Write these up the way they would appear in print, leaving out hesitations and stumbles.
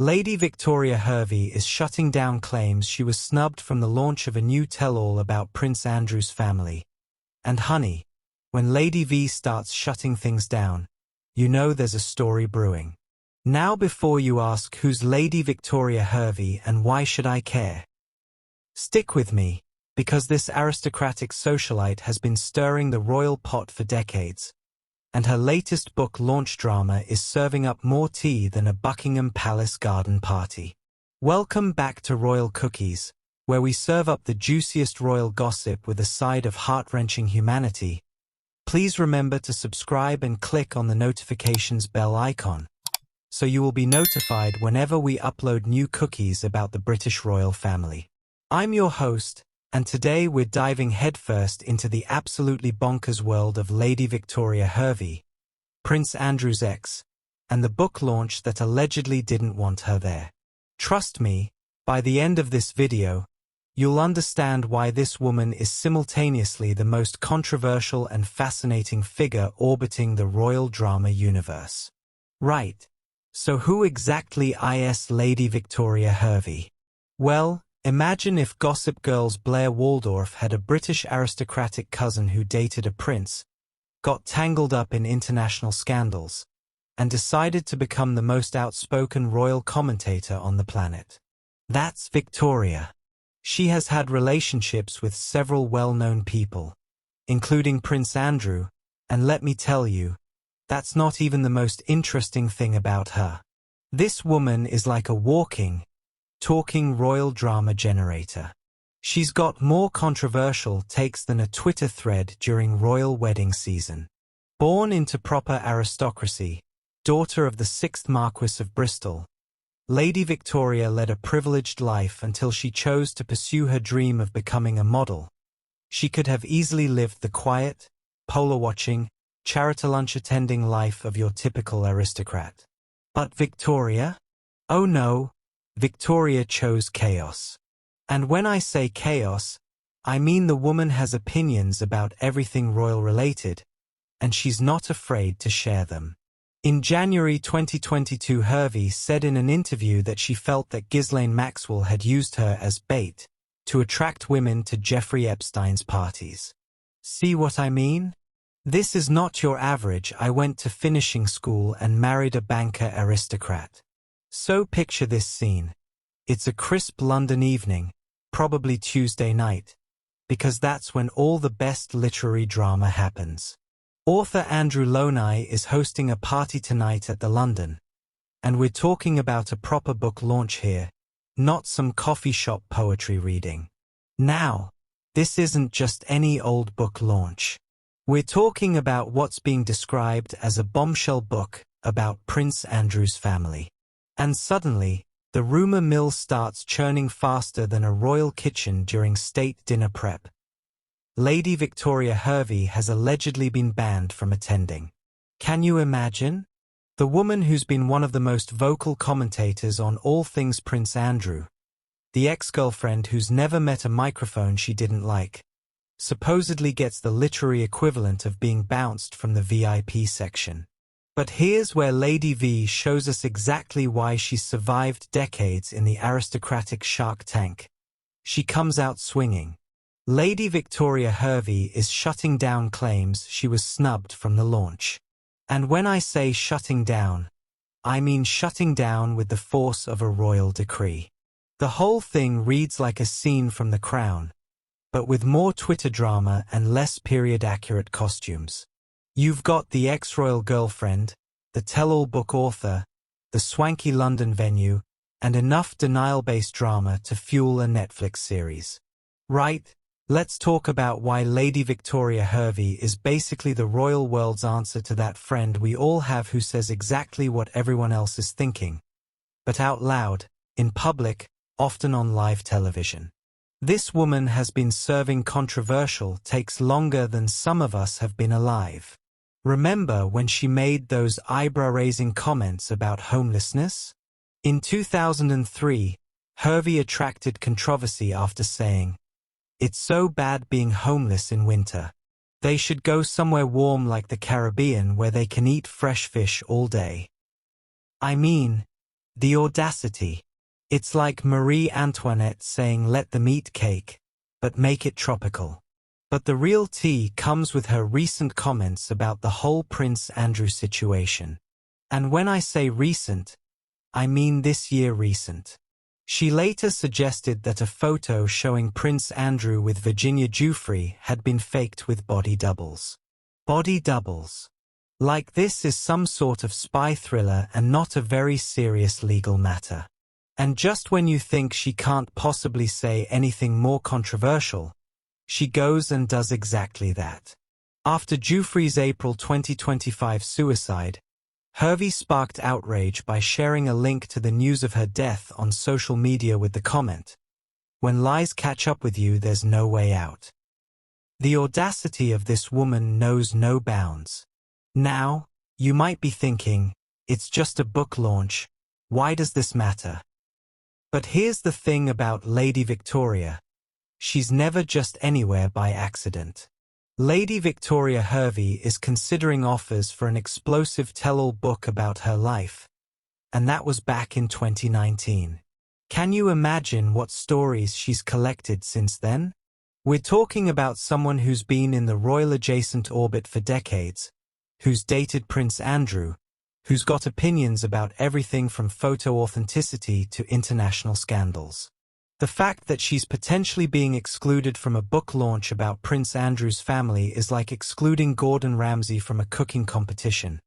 Lady Victoria Hervey is shutting down claims she was snubbed from the launch of a new tell-all about Prince Andrew's family. And honey, when Lady V starts shutting things down, you know there's a story brewing. Now before you ask who's Lady Victoria Hervey and why should I care? Stick with me, because this aristocratic socialite has been stirring the royal pot for decades, and her latest book launch drama is serving up more tea than a Buckingham Palace garden party. Welcome back to Royal Cookies, where we serve up the juiciest royal gossip with a side of heart-wrenching humanity. Please remember to subscribe and click on the notifications bell icon, so you will be notified whenever we upload new cookies about the British royal family. I'm your host, and today we're diving headfirst into the absolutely bonkers world of Lady Victoria Hervey, Prince Andrew's ex, and the book launch that allegedly didn't want her there. Trust me, by the end of this video, you'll understand why this woman is simultaneously the most controversial and fascinating figure orbiting the royal drama universe. Right. So who exactly is Lady Victoria Hervey? Well, imagine if Gossip Girl's Blair Waldorf had a British aristocratic cousin who dated a prince, got tangled up in international scandals, and decided to become the most outspoken royal commentator on the planet. That's Victoria. She has had relationships with several well-known people, including Prince Andrew, and let me tell you, that's not even the most interesting thing about her. This woman is like a walking, talking royal drama generator. She's got more controversial takes than a Twitter thread during royal wedding season. Born into proper aristocracy, daughter of the 6th Marquis of Bristol, Lady Victoria led a privileged life until she chose to pursue her dream of becoming a model. She could have easily lived the quiet, polo-watching, charity lunch-attending life of your typical aristocrat. But Victoria? Oh no, Victoria chose chaos. And when I say chaos, I mean the woman has opinions about everything royal-related, and she's not afraid to share them. In January 2022, Hervey said in an interview that she felt that Ghislaine Maxwell had used her as bait to attract women to Jeffrey Epstein's parties. See what I mean? This is not your average "I went to finishing school and married a banker" aristocrat. So picture this scene. It's a crisp London evening, probably Tuesday night, because that's when all the best literary drama happens. Author Andrew Loney is hosting a party tonight at the London, and we're talking about a proper book launch here, not some coffee shop poetry reading. Now, this isn't just any old book launch. We're talking about what's being described as a bombshell book about Prince Andrew's family. And suddenly, the rumor mill starts churning faster than a royal kitchen during state dinner prep. Lady Victoria Hervey has allegedly been banned from attending. Can you imagine? The woman who's been one of the most vocal commentators on all things Prince Andrew, the ex-girlfriend who's never met a microphone she didn't like, supposedly gets the literary equivalent of being bounced from the VIP section. But here's where Lady V shows us exactly why she's survived decades in the aristocratic shark tank. She comes out swinging. Lady Victoria Hervey is shutting down claims she was snubbed from the launch. And when I say shutting down, I mean shutting down with the force of a royal decree. The whole thing reads like a scene from The Crown, but with more Twitter drama and less period-accurate costumes. You've got the ex-royal girlfriend, the tell-all book author, the swanky London venue, and enough denial-based drama to fuel a Netflix series. Right? Let's talk about why Lady Victoria Hervey is basically the royal world's answer to that friend we all have who says exactly what everyone else is thinking, but out loud, in public, often on live television. This woman has been serving controversial takes longer than some of us have been alive. Remember when she made those eyebrow-raising comments about homelessness? In 2003, Hervey attracted controversy after saying, "It's so bad being homeless in winter. They should go somewhere warm like the Caribbean where they can eat fresh fish all day." I mean, The audacity. It's like Marie Antoinette saying let the meat cake, but make it tropical. But the real tea comes with her recent comments about the whole Prince Andrew situation. And when I say recent, I mean this year recent. She later suggested that a photo showing Prince Andrew with Virginia Giuffre had been faked with body doubles. Body doubles. Like this is some sort of spy thriller and not a very serious legal matter. And just when you think she can't possibly say anything more controversial, she goes and does exactly that. After Giuffre's April 2025 suicide, Hervey sparked outrage by sharing a link to the news of her death on social media with the comment, "When lies catch up with you, there's no way out." The audacity of this woman knows no bounds. Now, you might be thinking, it's just a book launch, why does this matter? But here's the thing about Lady Victoria. She's never just anywhere by accident. Lady Victoria Hervey is considering offers for an explosive tell-all book about her life. And that was back in 2019. Can you imagine what stories she's collected since then? We're talking about someone who's been in the royal-adjacent orbit for decades, who's dated Prince Andrew, who's got opinions about everything from photo authenticity to international scandals. The fact that she's potentially being excluded from a book launch about Prince Andrew's family is like excluding Gordon Ramsay from a cooking competition.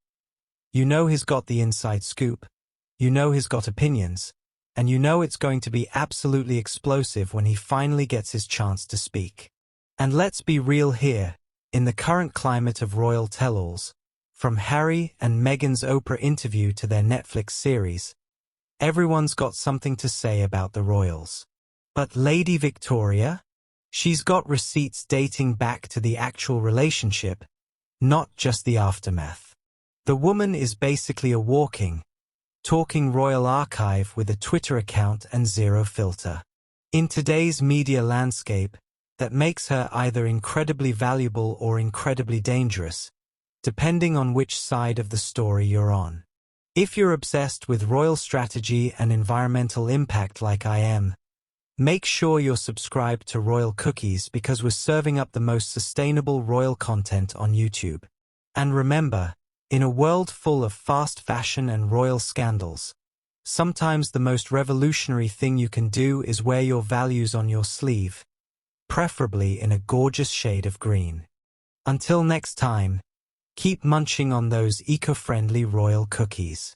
You know he's got the inside scoop, you know he's got opinions, and you know it's going to be absolutely explosive when he finally gets his chance to speak. And let's be real here, in the current climate of royal tell-alls, from Harry and Meghan's Oprah interview to their Netflix series, everyone's got something to say about the royals. But Lady Victoria? She's got receipts dating back to the actual relationship, not just the aftermath. The woman is basically a walking, talking royal archive with a Twitter account and zero filter. In today's media landscape, that makes her either incredibly valuable or incredibly dangerous, depending on which side of the story you're on. If you're obsessed with royal strategy and environmental impact like I am, make sure you're subscribed to Royal Cookies because we're serving up the most sustainable royal content on YouTube. And remember, in a world full of fast fashion and royal scandals, sometimes the most revolutionary thing you can do is wear your values on your sleeve, preferably in a gorgeous shade of green. Until next time, keep munching on those eco-friendly royal cookies.